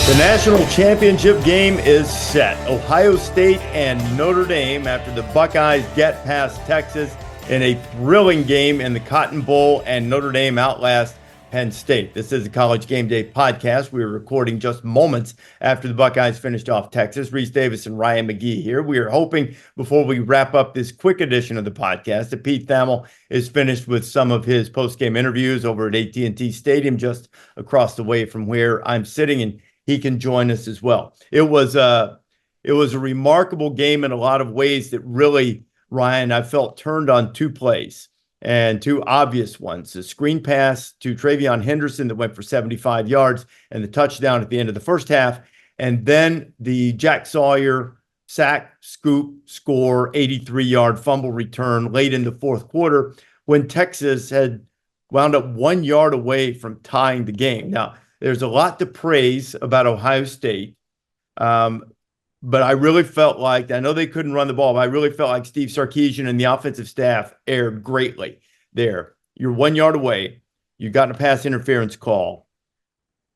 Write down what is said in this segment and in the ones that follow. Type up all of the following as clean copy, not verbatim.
The national championship game is set. Ohio State and Notre Dame after the Buckeyes get past Texas in a thrilling game in the Cotton Bowl, and Notre Dame outlast Penn State. This is the College Game Day podcast. We were recording just moments after the Buckeyes finished off Texas. Rece Davis and Ryan McGee here. We are hoping before we wrap up this quick edition of the podcast that Pete Thamel is finished with some of his post-game interviews over at AT&T Stadium just across the way from where I'm sitting, and he can join us as well. It was a remarkable game in a lot of ways that really, Ryan, I felt turned on two plays and two obvious ones. The screen pass to Travion Henderson that went for 75 yards and the touchdown at the end of the first half. And then the Jack Sawyer sack, scoop, score, 83-yard fumble return late in the fourth quarter when Texas had wound up 1 yard away from tying the game. Now, there's a lot to praise about Ohio State, but I really felt like, I know they couldn't run the ball, but I really felt like Steve Sarkisian and the offensive staff erred greatly there. You're 1 yard away. You got a pass interference call.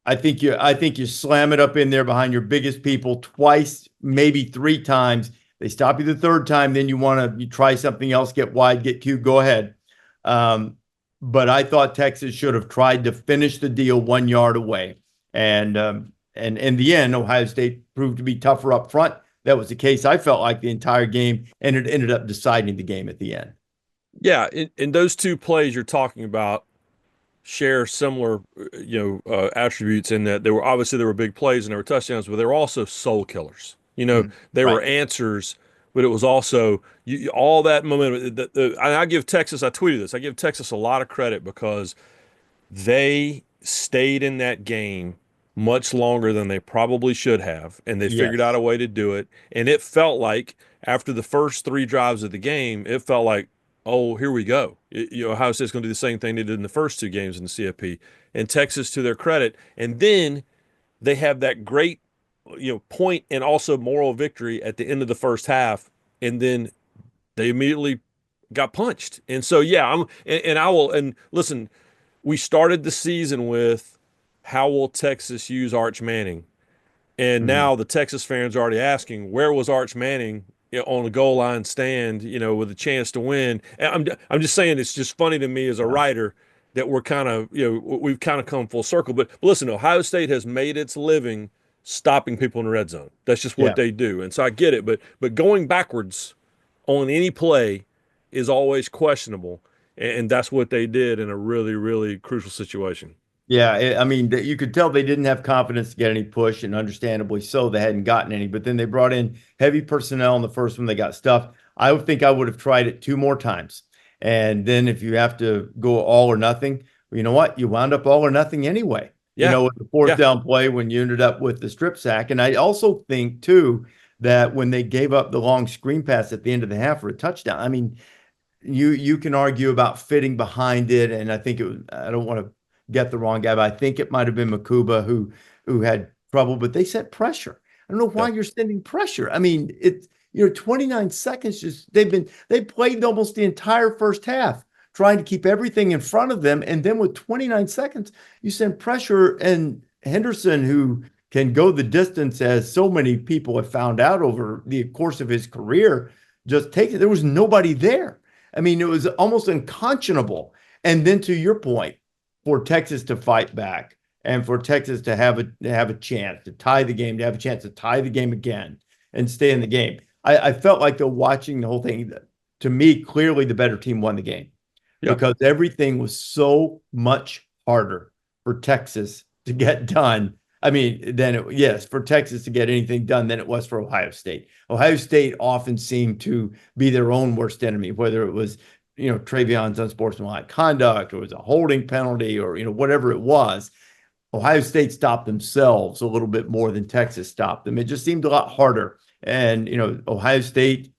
I think you slam it up in there behind your biggest people twice, maybe three times. They stop you the third time, then you try something else, get wide, get cute, go ahead. But I thought Texas should have tried to finish the deal 1 yard away. And in the end, Ohio State proved to be tougher up front. That was the case, I felt like, the entire game, and it ended up deciding the game at the end. Yeah, in those two plays you're talking about share similar, attributes in that there were big plays and there were touchdowns, but they were also soul killers. They were answers, but it was also all that momentum. I give Texas, I tweeted this, I give Texas a lot of credit because they stayed in that game much longer than they probably should have, and they figured out a way to do it. And it felt like after the first three drives of the game, it felt like, oh, here we go. Ohio State's going to do the same thing they did in the first two games in the CFP. And Texas, to their credit, and then they have that great point and also moral victory at the end of the first half, and then they immediately got punched. And so, listen, we started the season with how will Texas use Arch Manning? And now the Texas fans are already asking, where was Arch Manning on a goal line stand, with a chance to win? And I'm just saying, it's just funny to me as a writer that we're kind of, we've kind of come full circle. But listen, Ohio State has made its living stopping people in the red zone. That's just what they do. And so I get it. But going backwards on any play is always questionable. And that's what they did in a really, really crucial situation. Yeah, you could tell they didn't have confidence to get any push, and understandably so, they hadn't gotten any. But then they brought in heavy personnel in the first one. They got stuffed. I would think I would have tried it two more times. And then if you have to go all or nothing, you know what? You wound up all or nothing anyway. Yeah. With the fourth down play when you ended up with the strip sack. And I also think, too, that when they gave up the long screen pass at the end of the half for a touchdown, you can argue about fitting behind it. And I think I don't want to get the wrong guy, but I think it might have been Makuba who had trouble, but they set pressure. I don't know why you're sending pressure. 29 seconds, they played almost the entire first half trying to keep everything in front of them. And then with 29 seconds, you send pressure, and Henderson, who can go the distance, as so many people have found out over the course of his career, just takes it. There was nobody there. It was almost unconscionable. And then, to your point, for Texas to fight back and for Texas to have a chance to tie the game, to have a chance to tie the game again and stay in the game. I felt like, though, watching the whole thing, to me, clearly the better team won the game because everything was so much harder for Texas to get done. For Texas to get anything done than it was for Ohio State. Ohio State often seemed to be their own worst enemy, whether it was Travion's unsportsmanlike conduct, or it was a holding penalty, or, whatever it was. Ohio State stopped themselves a little bit more than Texas stopped them. It just seemed a lot harder. And, Ohio State,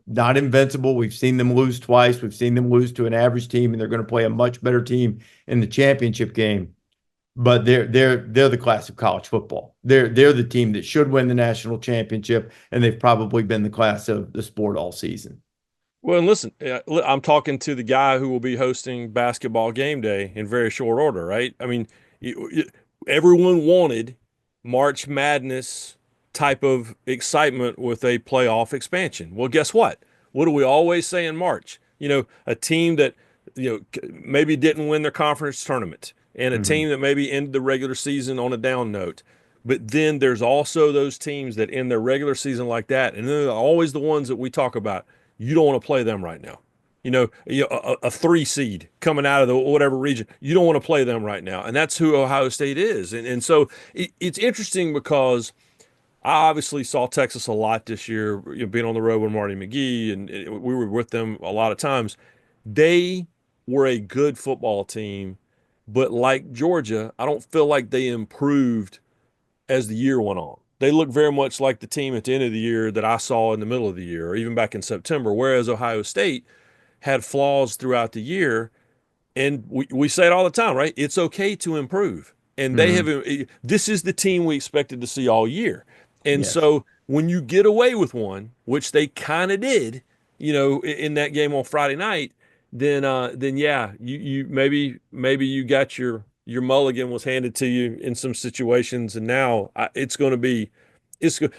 not invincible. We've seen them lose twice. We've seen them lose to an average team, and they're going to play a much better team in the championship game. But they're the class of college football. They're the team that should win the national championship, and they've probably been the class of the sport all season. Well, and listen, I'm talking to the guy who will be hosting basketball game day in very short order, right? Everyone wanted March Madness type of excitement with a playoff expansion. Well, guess what? What do we always say in March? A team that maybe didn't win their conference tournament, and a Mhm. team that maybe ended the regular season on a down note. But then there's also those teams that end their regular season like that, and they're always the ones that we talk about. You don't want to play them right now. A 3 seed coming out of the whatever region, you don't want to play them right now, and that's who Ohio State is. And so it's interesting because I obviously saw Texas a lot this year, being on the road with Marty McGee, and we were with them a lot of times. They were a good football team, but like Georgia, I don't feel like they improved as the year went on. They look very much like the team at the end of the year that I saw in the middle of the year, or even back in September, whereas Ohio State had flaws throughout the year. And we say it all the time, right? It's okay to improve. And they have, Mhm. this is the team we expected to see all year. And Yes. so when you get away with one, which they kind of did, in that game on Friday night, then yeah, you maybe you got your mulligan was handed to you in some situations, and now it's going to be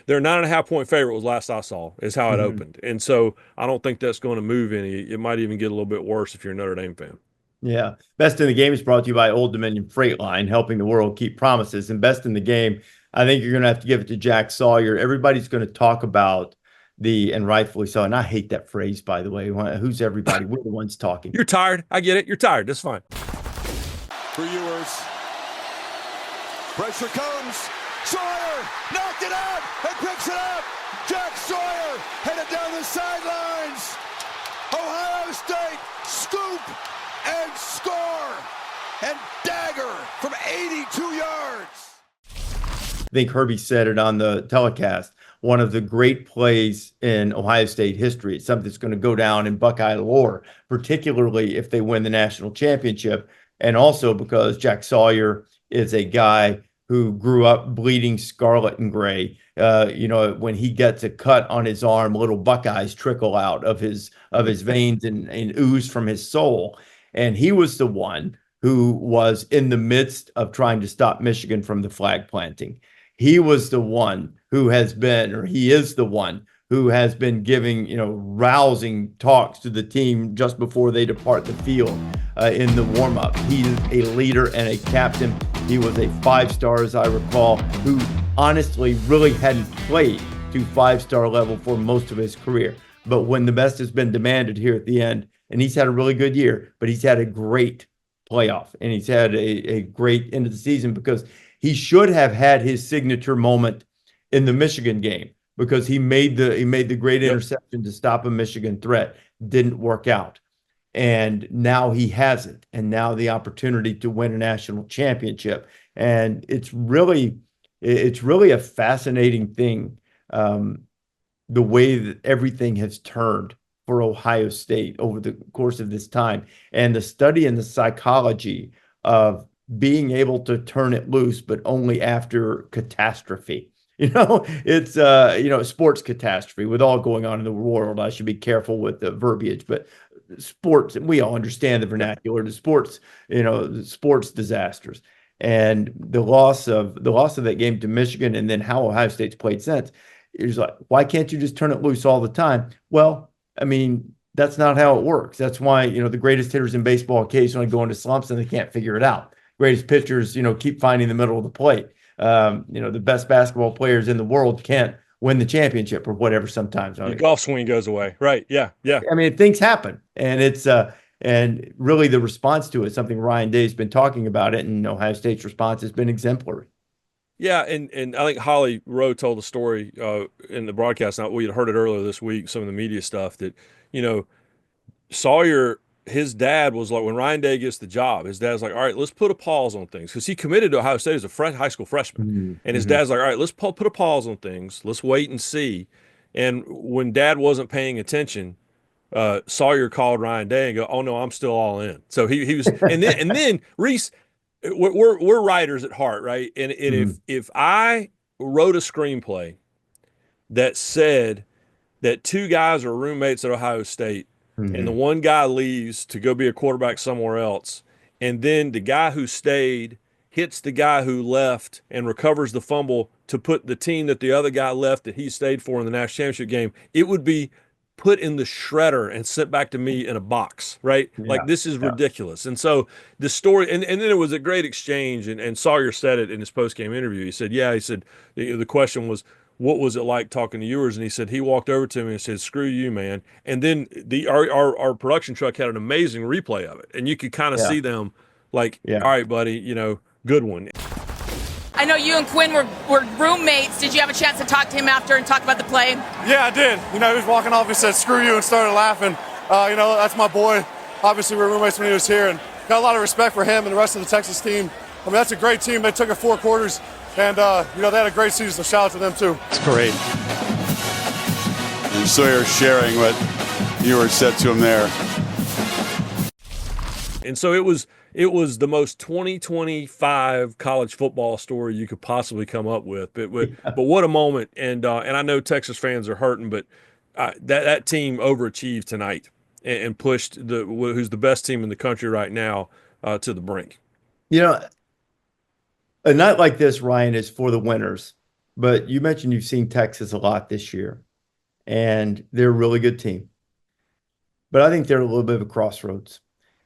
they're 9.5 point favorite was last I saw is how it Mhm. opened, and so I don't think that's going to move any. It might even get a little bit worse if you're a Notre Dame fan. Yeah. Best in the Game is brought to you by Old Dominion Freight Line, helping the world keep promises. And best in the game, I think you're going to have to give it to Jack Sawyer. Everybody's going to talk about and rightfully so. And I hate that phrase, by the way. Who's everybody? We're the ones talking. You're tired. I get it. You're tired. That's fine. For Ewers. Pressure comes. Sawyer knocked it out and picks it up. Jack Sawyer headed down the sidelines. Ohio State scoop and score and dagger from 82 yards. I think Herbie said it on the telecast. One of the great plays in Ohio State history. It's something that's going to go down in Buckeye lore, particularly if they win the national championship. And also because Jack Sawyer is a guy who grew up bleeding scarlet and gray. When he gets a cut on his arm, little Buckeyes trickle out of his veins and ooze from his soul. And he was the one who was in the midst of trying to stop Michigan from the flag planting. He was the one who has been, or he is the one who has been giving, rousing talks to the team just before they depart the field in the warm-up. He's a leader and a captain. He was a 5-star, as I recall, who honestly really hadn't played to 5-star level for most of his career. But when the best has been demanded here at the end, and he's had a really good year, but he's had a great playoff and he's had a great end of the season because he should have had his signature moment in the Michigan game because he made the great Yep. interception to stop a Michigan threat. Didn't work out. And now he has it. And now the opportunity to win a national championship. And it's really a fascinating thing, the way that everything has turned for Ohio State over the course of this time, and the study and the psychology of being able to turn it loose, but only after catastrophe. It's sports catastrophe with all going on in the world. I should be careful with the verbiage, but sports, we all understand the vernacular, the sports disasters. And the loss of that game to Michigan, and then how Ohio State's played since, is like, why can't you just turn it loose all the time? Well, I mean, that's not how it works. That's why, the greatest hitters in baseball occasionally go into slumps and they can't figure it out. Greatest pitchers, keep finding the middle of the plate. The best basketball players in the world can't win the championship or whatever sometimes. Your golf swing goes away. Right. Yeah. Yeah. I mean, things happen, and and really the response to it, something Ryan Day's been talking about it, and Ohio State's response has been exemplary. Yeah, and I think Holly Rowe told the story in the broadcast. Now we had heard it earlier this week, some of the media stuff that, you know, Sawyer, his dad was like, when Ryan Day gets the job, his dad's like, all right, let's put a pause on things because he committed to Ohio State as a high school freshman, and his Mm-hmm. dad's like, all right, let's put a pause on things, let's wait and see. And when Dad wasn't paying attention, Sawyer called Ryan Day and go, oh no, I'm still all in. So he was, and then Rece, we're writers at heart, right? And Mm-hmm. if I wrote a screenplay that said that two guys are roommates at Ohio State, and the Mm-hmm. one guy leaves to go be a quarterback somewhere else, and then the guy who stayed hits the guy who left and recovers the fumble to put the team that the other guy left that he stayed for in the national championship game, it would be put in the shredder and sent back to me in a box, right? Like, this is ridiculous. And so the story, and then it was a great exchange, and Sawyer said it in his post-game interview. He said, the question was, what was it like talking to Ewers? And he said, he walked over to me and said, screw you, man. And then our production truck had an amazing replay of it. And you could kind of see them like, all right, buddy, good one. I know you and Quinn were roommates. Did you have a chance to talk to him after and talk about the play? Yeah, I did. He was walking off. He said, screw you, and started laughing. That's my boy. Obviously, we were roommates when he was here, and got a lot of respect for him and the rest of the Texas team. I mean, that's a great team. They took it 4 quarters, and, they had a great season, so shout out to them, too. It's great. And Sawyer sharing what Ewers said to him there. And so it was the most 2025 college football story you could possibly come up with. But what a moment! And I know Texas fans are hurting, but that team overachieved tonight and pushed who's the best team in the country right now to the brink. A night like this, Ryan, is for the winners. But you mentioned you've seen Texas a lot this year, and they're a really good team. But I think they're at a little bit of a crossroads.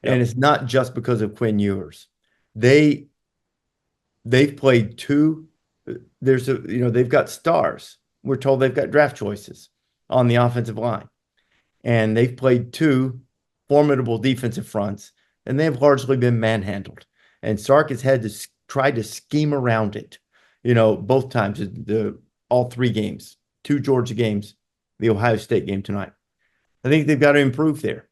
And it's not just because of Quinn Ewers. They've played 2. They've got stars. We're told they've got draft choices on the offensive line. And they've played 2 formidable defensive fronts, and they've largely been manhandled. And Sark has had to try to scheme around it, both times, all 3 games, 2 Georgia games, the Ohio State game tonight. I think they've got to improve there.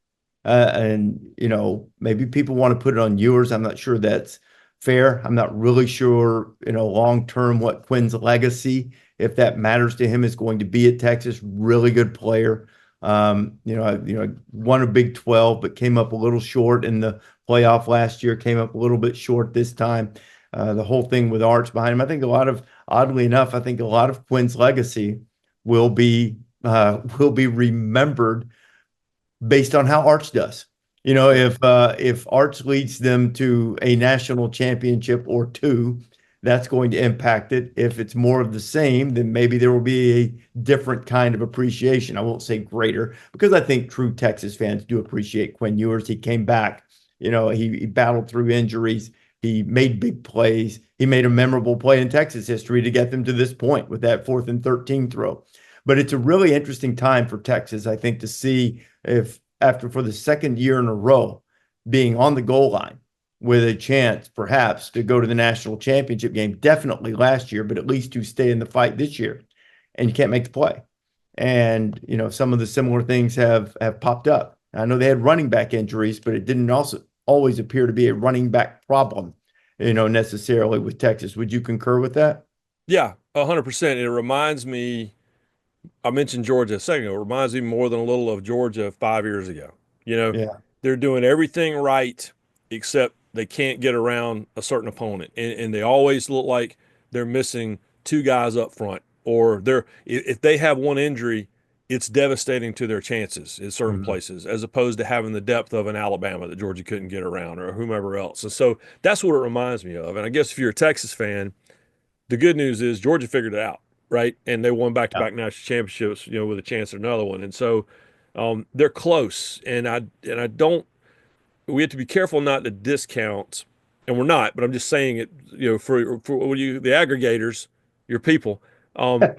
Maybe people want to put it on Ewers. I'm not sure that's fair. I'm not really sure, long-term what Quinn's legacy, if that matters to him, is going to be at Texas. Really good player. Won a Big 12, but came up a little short in the playoff last year, came up a little bit short this time. The whole thing with Arch behind him. I think oddly enough, a lot of Quinn's legacy will be remembered based on how Arch does. If Arch leads them to a national championship or 2, that's going to impact it. If it's more of the same, then maybe there will be a different kind of appreciation. I won't say greater, because I think true Texas fans do appreciate Quinn Ewers. He came back, he battled through injuries. He made big plays. He made a memorable play in Texas history to get them to this point with that 4th and 13 throw. But it's a really interesting time for Texas, I think, to see if for the 2nd year in a row being on the goal line with a chance perhaps to go to the national championship game, definitely last year, but at least to stay in the fight this year, and you can't make the play. And, some of the similar things have popped up. I know they had running back injuries, but it didn't also always appear to be a running back problem, necessarily with Texas. Would you concur with that? Yeah, 100%. It reminds me, I mentioned Georgia a second ago. It reminds me more than a little of Georgia 5 years ago. They're doing everything right, except they can't get around a certain opponent. And they always look like they're missing 2 guys up front. Or if they have one injury, it's devastating to their chances in certain places, as opposed to having the depth of an Alabama that Georgia couldn't get around, or whomever else. And so that's what it reminds me of. And I guess if you're a Texas fan, the good news is Georgia figured it out. Right. And they won back-to-back national championships, with a chance at another one. And so they're close. And we have to be careful not to discount, and we're not, but I'm just saying it, for the aggregators, your people, but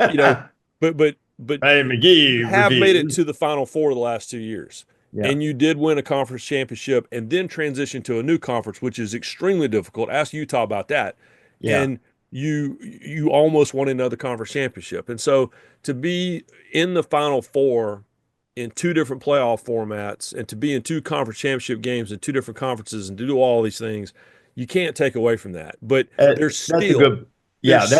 Hey, McGee have made it to the Final Four the last 2 years. Yeah. And you did win a conference championship and then transition to a new conference, which is extremely difficult. Ask Utah about that. Yeah. And you almost won another conference championship. And so to be in the Final Four in 2 different playoff formats, and to be in 2 conference championship games in 2 different conferences, and to do all these things, you can't take away from that. But there's still that's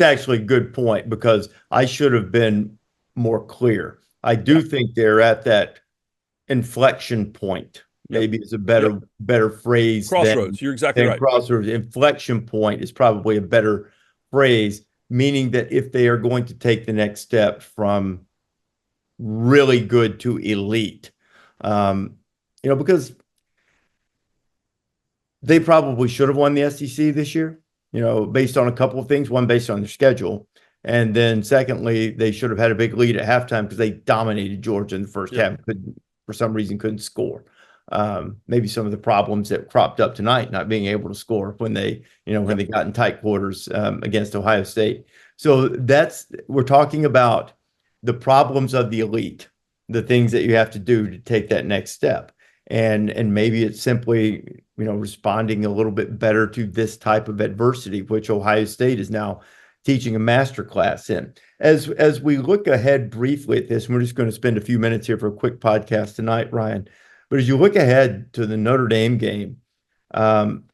actually a good point, because I should have been more clear. I do think they're at that inflection point. Maybe it's a better phrase. Crossroads. You're exactly right. Crossroads. Inflection point is probably a better phrase, meaning that if they are going to take the next step from really good to elite, because they probably should have won the SEC this year, based on a couple of things. One, based on their schedule. And then secondly, they should have had a big lead at halftime because they dominated Georgia in the first half. For some reason, couldn't score. Maybe some of the problems that cropped up tonight, not being able to score when they got in tight quarters against Ohio State. So we're talking about the problems of the elite, the things that you have to do to take that next step. And maybe it's simply, responding a little bit better to this type of adversity, which Ohio State is now teaching a master class in. As we look ahead briefly at this, and we're just going to spend a few minutes here for a quick podcast tonight, Ryan. But as you look ahead to the Notre Dame game, Notre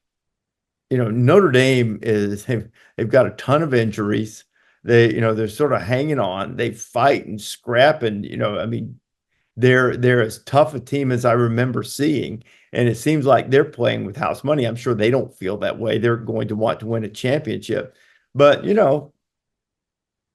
Dame they've got a ton of injuries. They're sort of hanging on. They fight and scrap, and they're as tough a team as I remember seeing. And it seems like they're playing with house money. I'm sure they don't feel that way. They're going to want to win a championship. But,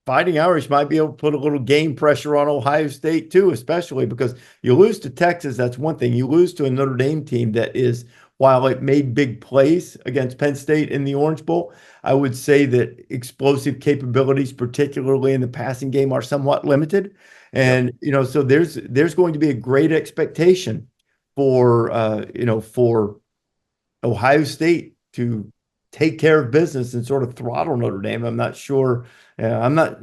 Fighting Irish might be able to put a little game pressure on Ohio State too, especially because you lose to Texas. That's one thing. You lose to a Notre Dame team that is, while it made big plays against Penn State in the Orange Bowl, I would say that explosive capabilities, particularly in the passing game, are somewhat limited. And, so there's going to be a great expectation for Ohio State to take care of business and sort of throttle Notre Dame. I'm not sure. I'm not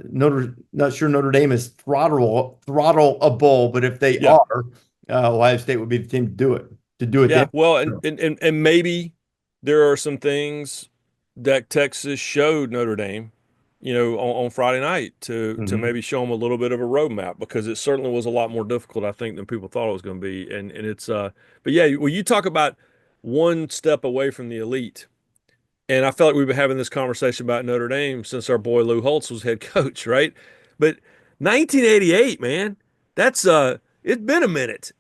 sure Notre Dame is throttleable, but if they are, Ohio State would be the team to do it. Yeah. Well, and maybe there are some things that Texas showed Notre Dame, on Friday night to maybe show them a little bit of a roadmap, because it certainly was a lot more difficult, I think, than people thought it was going to be. And it's but yeah, when you talk about one step away from the elite. And I felt like we've been having this conversation about Notre Dame since our boy Lou Holtz was head coach, right? But 1988, man, that's it's been a minute.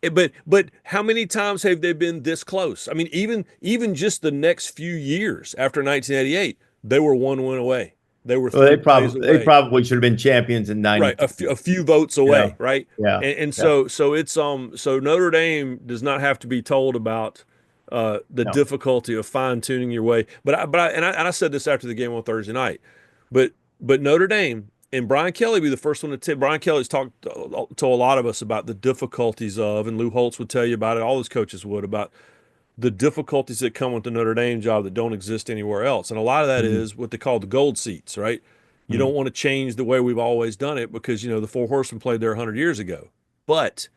But how many times have they been this close? I mean, even just the next few years after 1988, they were one win away. They were they probably should have been champions in 90. Right, a few votes away, right? Yeah. And so it's so Notre Dame does not have to be told about the difficulty of fine-tuning your way. But I said this after the game on Thursday night, but Notre Dame, and Brian Kelly be the first one to tell. Brian Kelly's talked to a lot of us about the difficulties of, and Lou Holtz would tell you about it, all his coaches would, about the difficulties that come with the Notre Dame job that don't exist anywhere else. And a lot of that is what they call the gold seats, right? You don't want to change the way we've always done it because, the Four Horsemen played there 100 years ago. But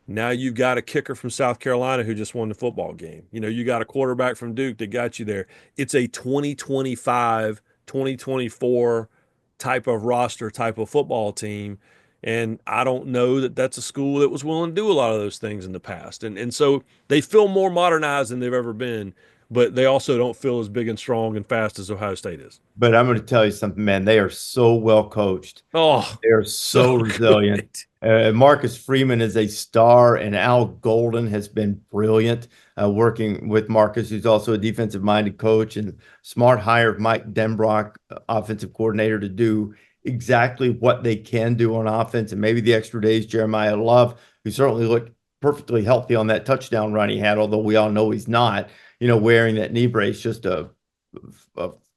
now you've got a kicker from South Carolina who just won the football game. You got a quarterback from Duke that got you there. It's a 2025, 2024 type of roster, type of football team. And I don't know that that's a school that was willing to do a lot of those things in the past. And so they feel more modernized than they've ever been, but they also don't feel as big and strong and fast as Ohio State is. But I'm going to tell you something, man. They are so well coached. Oh, they're so resilient. Marcus Freeman is a star, and Al Golden has been brilliant working with Marcus, who's also a defensive-minded coach, and smart hire of Mike Denbrock, offensive coordinator, to do exactly what they can do on offense, and maybe the extra days. Jeremiah Love, who certainly looked perfectly healthy on that touchdown run he had, although we all know he's not, wearing that knee brace, just a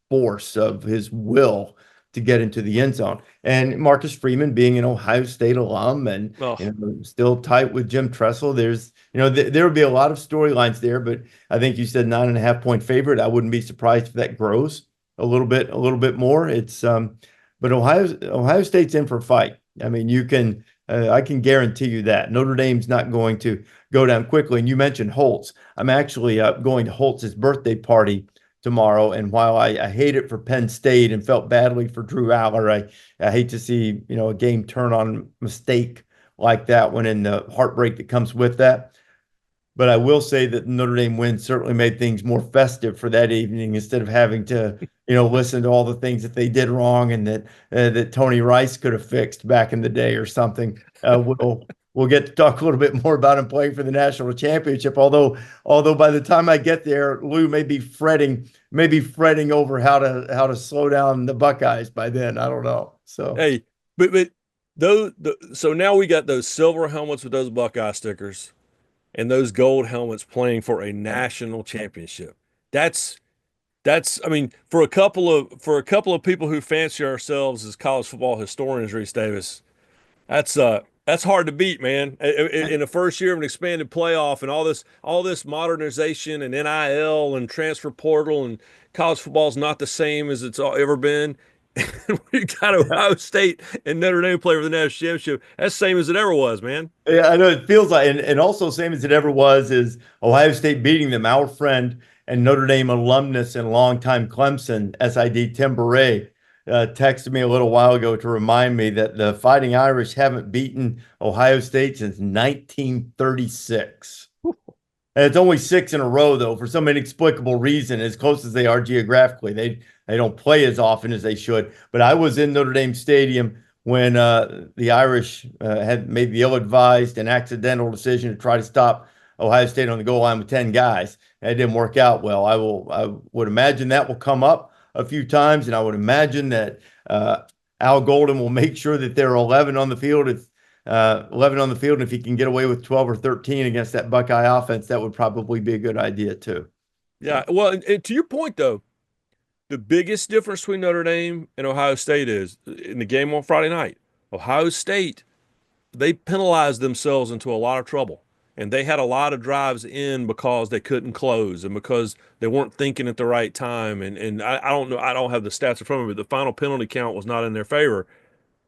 force of his will to get into the end zone. And Marcus Freeman being an Ohio State alum and still tight with Jim Tressel, there's there would be a lot of storylines there. But I think you said 9.5-point favorite. I wouldn't be surprised if that grows a little bit more. It's but Ohio State's in for a fight. I mean, I can guarantee you that Notre Dame's not going to go down quickly. And you mentioned Holtz. I'm actually going to Holtz's birthday party tomorrow. And while I hate it for Penn State and felt badly for Drew Aller, I hate to see, a game turn on mistake like that one and the heartbreak that comes with that. But I will say that Notre Dame win certainly made things more festive for that evening instead of having to, listen to all the things that they did wrong and that Tony Rice could have fixed back in the day or something. We'll get to talk a little bit more about him playing for the national championship. Although by the time I get there, Lou may be fretting over how to slow down the Buckeyes by then. I don't know. So hey, but so now we got those silver helmets with those Buckeye stickers and those gold helmets playing for a national championship. I mean, for a couple of people who fancy ourselves as college football historians, Rece Davis, that's hard to beat, man. In the first year of an expanded playoff and all this modernization and NIL and transfer portal, and college football is not the same as it's ever been. We got Ohio State and Notre Dame play for the national championship. That's the same as it ever was, man. Yeah, I know it feels like, and also same as it ever was is Ohio State beating them. Our friend and Notre Dame alumnus and longtime Clemson SID Tim Beret texted me a little while ago to remind me that the Fighting Irish haven't beaten Ohio State since 1936. And it's only 6 in a row, though, for some inexplicable reason, as close as they are geographically. They don't play as often as they should. But I was in Notre Dame Stadium when the Irish had made the ill-advised and accidental decision to try to stop Ohio State on the goal line with 10 guys. That didn't work out well. I would imagine that will come up a few times, and I would imagine that Al Golden will make sure that there are 11 on the field. If 11 on the field, and if he can get away with 12 or 13 against that Buckeye offense, that would probably be a good idea too. Yeah, well, and to your point, though, the biggest difference between Notre Dame and Ohio State is in the game on Friday night. Ohio State, they penalized themselves into a lot of trouble, and they had a lot of drives in because they couldn't close and because they weren't thinking at the right time. And I don't know, I don't have the stats in front of me, but the final penalty count was not in their favor.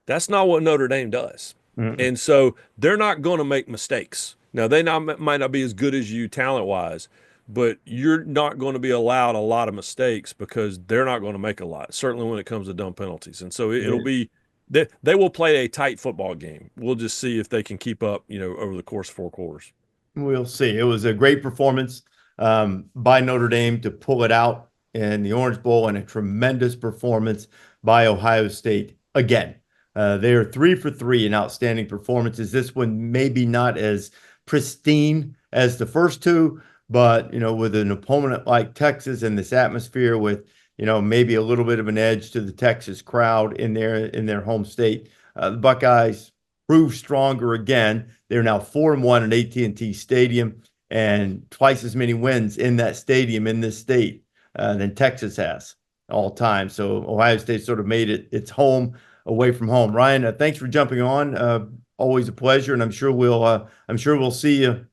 That's not what Notre Dame does. And so they're not going to make mistakes. Now, might not be as good as you talent-wise, but you're not going to be allowed a lot of mistakes because they're not going to make a lot, certainly when it comes to dumb penalties. And so it'll be they will play a tight football game. We'll just see if they can keep up, over the course of 4 quarters. We'll see. It was a great performance by Notre Dame to pull it out in the Orange Bowl, and a tremendous performance by Ohio State again. They are 3 for 3 in outstanding performances. This one maybe not as pristine as the first two, but with an opponent like Texas and this atmosphere with maybe a little bit of an edge to the Texas crowd in their home state, the Buckeyes proved stronger again. They're now 4-1 at AT&T Stadium, and twice as many wins in that stadium in this state than Texas has all time. So Ohio State sort of made it its home away from home. Ryan, thanks for jumping on. Always a pleasure, and I'm sure we'll see you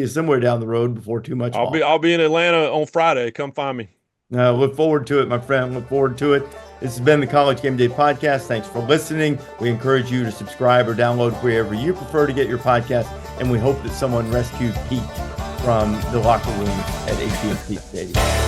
somewhere down the road before too much. I'll be in Atlanta on Friday. Come find me. Look forward to it, my friend. Look forward to it. This has been the College Game Day podcast. Thanks for listening. We encourage you to subscribe or download wherever you prefer to get your podcast, and we hope that someone rescues Pete from the locker room at AT&T Stadium.